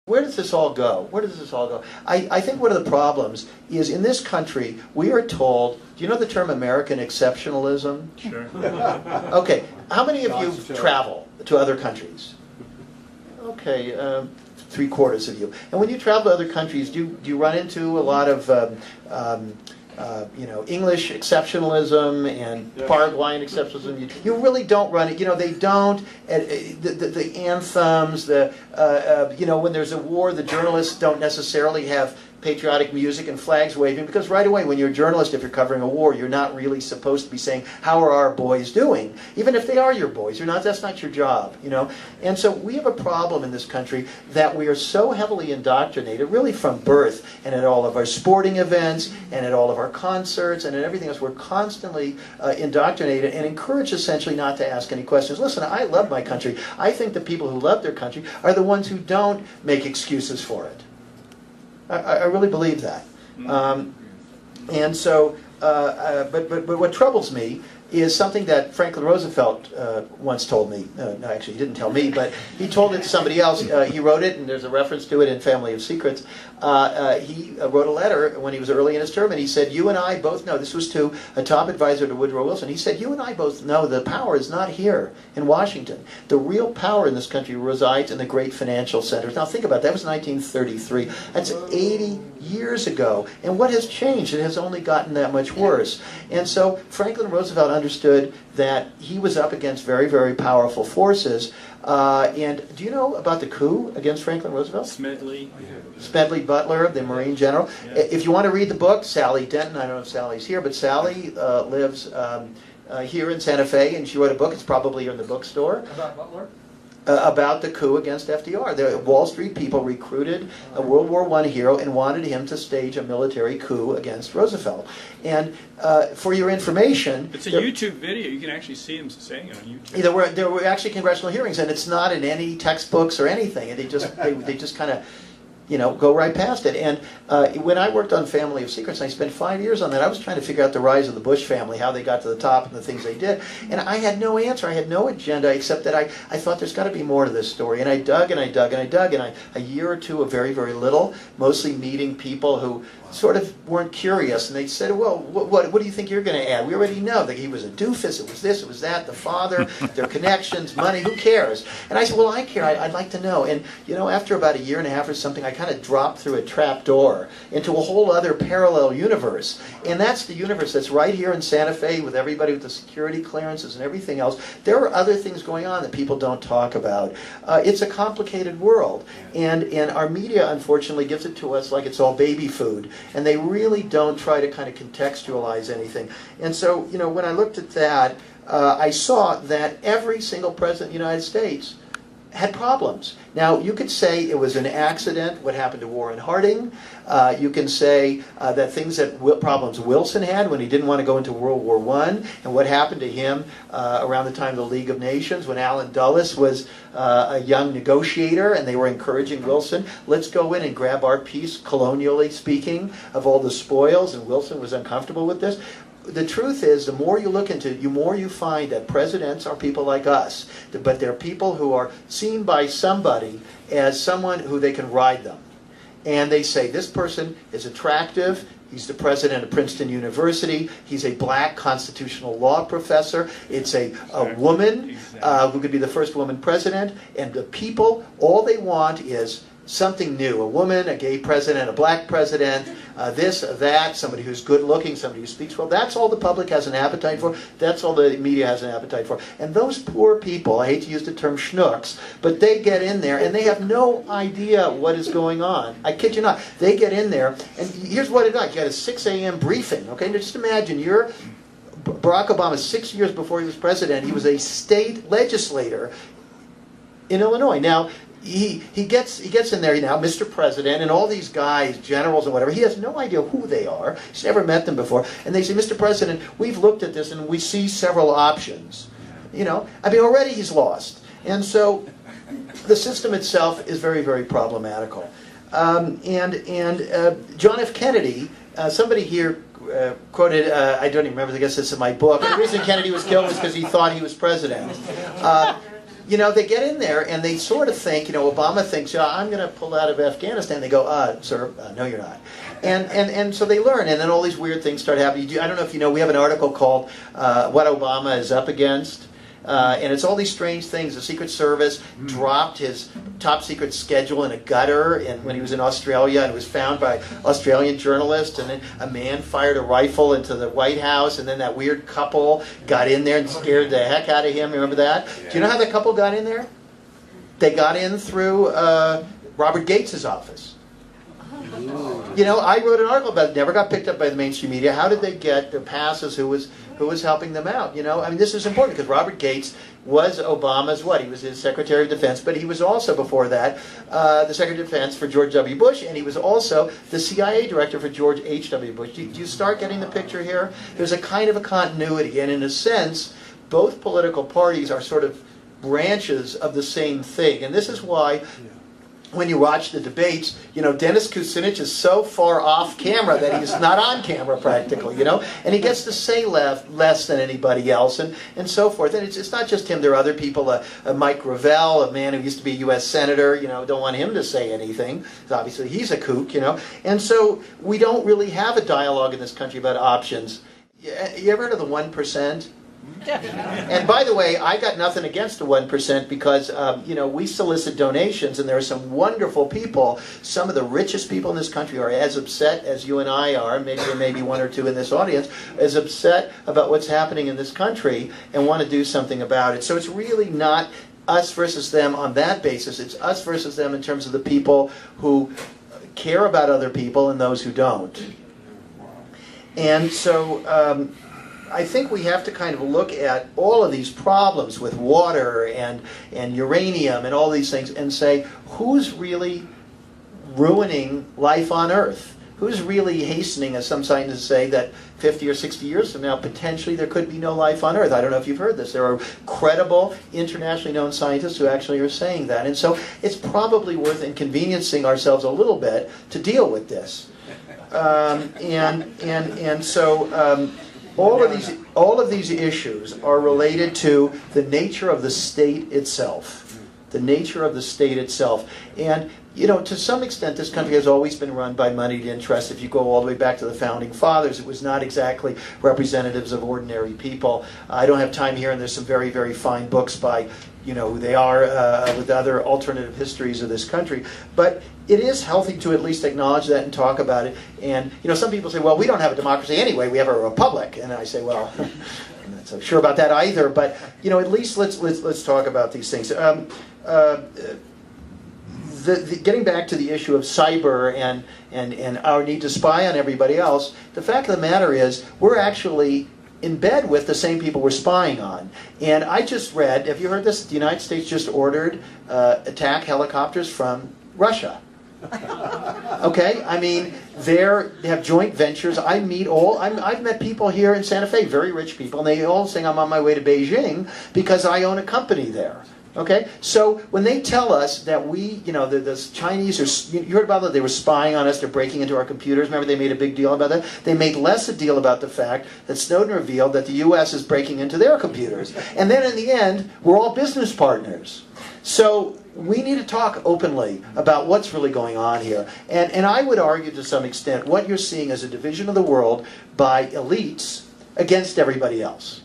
Where does this all go? Where does this all go? I think one of the problems is in this country, we are told, do you know the term American exceptionalism? Sure. Okay, how many of you travel to other countries? Okay, 3/4 of you. And when you travel to other countries, do you run into a lot of English exceptionalism and Paraguayan exceptionalism? You really don't run it. They don't. The anthems, when there's a war, the journalists don't necessarily have patriotic music and flags waving, because right away when you're a journalist, if you're covering a war, you're not really supposed to be saying, how are our boys doing? Even if they are your boys, that's not your job, And so we have a problem in this country that we are so heavily indoctrinated, really from birth, and at all of our sporting events, and at all of our concerts, and at everything else, we're constantly indoctrinated and encouraged essentially not to ask any questions. Listen, I love my country. I think the people who love their country are the ones who don't make excuses for it. I really believe that. And so, but what troubles me is something that Franklin Roosevelt once told me. No, actually, he didn't tell me, but he told it to somebody else. He wrote it, and there's a reference to it in Family of Secrets. He wrote a letter when he was early in his term, and he said, you and I both know, this was to a top advisor to Woodrow Wilson, he said, you and I both know the power is not here in Washington. The real power in this country resides in the great financial centers. Now think about it, that was 1933. That's 80 years ago. And what has changed? It has only gotten that much worse. And so Franklin Roosevelt understood that he was up against very, very powerful forces. And do you know about the coup against Franklin Roosevelt? Smedley. Smedley Butler, the Marine general. Yeah. If you want to read the book, Sally Denton, I don't know if Sally's here, but Sally lives here in Santa Fe, and she wrote a book. It's probably in the bookstore. About Butler? About the coup against FDR. The Wall Street people recruited a World War I hero and wanted him to stage a military coup against Roosevelt. And for your information... It's a YouTube video. You can actually see him saying it on YouTube. There were actually congressional hearings, and it's not in any textbooks or anything. And they just kind of... go right past it. And when I worked on Family of Secrets, and I spent 5 years on that, I was trying to figure out the rise of the Bush family, how they got to the top and the things they did. And I had no answer. I had no agenda, except that I thought there's got to be more to this story. And I dug and I dug and I dug, and a year or two of very, very little, mostly meeting people who sort of weren't curious. And they said, well, what do you think you're going to add? We already know that he was a doofus, it was this, it was that, the father, their connections, money, who cares? And I said, well, I care. I'd like to know. And, after about a year and a half or something, I kind of dropped through a trap door into a whole other parallel universe. And that's the universe that's right here in Santa Fe with everybody with the security clearances and everything else. There are other things going on that people don't talk about. It's a complicated world. And our media, unfortunately, gives it to us like it's all baby food. And they really don't try to kind of contextualize anything. And so, when I looked at that, I saw that every single president of the United States had problems. Now, you could say it was an accident, what happened to Warren Harding. You can say problems Wilson had when he didn't want to go into World War I, and what happened to him around the time of the League of Nations when Allen Dulles was a young negotiator, and they were encouraging Wilson, let's go in and grab our piece, colonially speaking, of all the spoils, and Wilson was uncomfortable with this. The truth is, the more you look into it, the more you find that presidents are people like us. But they're people who are seen by somebody as someone who they can ride them. And they say, this person is attractive. He's the president of Princeton University. He's a black constitutional law professor. It's a woman who could be the first woman president. And the people, all they want is something new. A woman, a gay president, a black president, this, that, somebody who's good looking, somebody who speaks well. That's all the public has an appetite for. That's all the media has an appetite for. And those poor people, I hate to use the term schnooks, but they get in there and they have no idea what is going on. I kid you not. They get in there, and here's what it's like. You got a 6 a.m. briefing, okay? Now just imagine you're Barack Obama. 6 years before he was president, he was a state legislator in Illinois. Now, he gets in there now, Mr. President, and all these guys, generals and whatever, he has no idea who they are. He's never met them before. And they say, Mr. President, we've looked at this and we see several options. Already he's lost. And so the system itself is very, very problematical. John F. Kennedy, somebody here quoted, I don't even remember, I guess it's in my book, the reason Kennedy was killed was because he thought he was president. you know, they get in there and they sort of think, you know, Obama thinks, yeah, I'm going to pull out of Afghanistan. They go, sir, no, you're not. And so they learn, and then all these weird things start happening. I don't know if you know, we have an article called What Obama is Up Against. And it's all these strange things. The Secret Service dropped his top secret schedule in a gutter when he was in Australia, and it was found by Australian journalists. And then a man fired a rifle into the White House, and then that weird couple got in there and scared the heck out of him. Remember that? Yeah. Do you know how that couple got in there? They got in through Robert Gates' office. You know, I wrote an article about it. Never got picked up by the mainstream media. How did they get the passes? Who was helping them out? You know, I mean, this is important because Robert Gates was Obama's what? He was his Secretary of Defense, but he was also before that the Secretary of Defense for George W. Bush, and he was also the CIA Director for George H.W. Bush. Do you start getting the picture here? There's a kind of a continuity, and in a sense, both political parties are sort of branches of the same thing, and this is why. When you watch the debates, you know, Dennis Kucinich is so far off camera that he's not on camera practically, you know, and he gets to say less than anybody else and so forth. And it's not just him. There are other people, Mike Gravel, a man who used to be a U.S. Senator, you know, don't want him to say anything. Obviously, he's a kook, you know. And so we don't really have a dialogue in this country about options. You ever heard of the 1%? And by the way, I got nothing against the 1% because, you know, we solicit donations, and there are some wonderful people. Some of the richest people in this country are as upset as you and I are, maybe one or two in this audience, as upset about what's happening in this country and want to do something about it. So it's really not us versus them on that basis. It's us versus them in terms of the people who care about other people and those who don't. And so I think we have to kind of look at all of these problems with water and uranium and all these things and say, who's really ruining life on Earth? Who's really hastening, as some scientists say, that 50 or 60 years from now, potentially there could be no life on Earth? I don't know if you've heard this. There are credible, internationally known scientists who actually are saying that. And so it's probably worth inconveniencing ourselves a little bit to deal with this. So all of these issues are related to the nature of the state itself. The nature of the state itself. And, you know, to some extent, this country has always been run by moneyed interests. If you go all the way back to the Founding Fathers, it was not exactly representatives of ordinary people. I don't have time here, and there's some very, very fine books by, you know, who they are with other alternative histories of this country. But it is healthy to at least acknowledge that and talk about it. And, you know, some people say, well, we don't have a democracy anyway, we have a republic. And I say, well, I'm not so sure about that either. But, you know, at least let's talk about these things. Getting back to the issue of cyber and our need to spy on everybody else, the fact of the matter is we're actually in bed with the same people we're spying on. And I just read, have you heard this? The United States just ordered attack helicopters from Russia. Okay, I mean, they have joint ventures. I've met people here in Santa Fe, very rich people, and they all saying I'm on my way to Beijing because I own a company there. Okay, so when they tell us that we, you know, the Chinese are, you heard about that, they were spying on us, they're breaking into our computers. Remember, they made a big deal about that. They made less a deal about the fact that Snowden revealed that the U.S. is breaking into their computers. And then in the end, we're all business partners. So we need to talk openly about what's really going on here. And I would argue to some extent what you're seeing is a division of the world by elites against everybody else.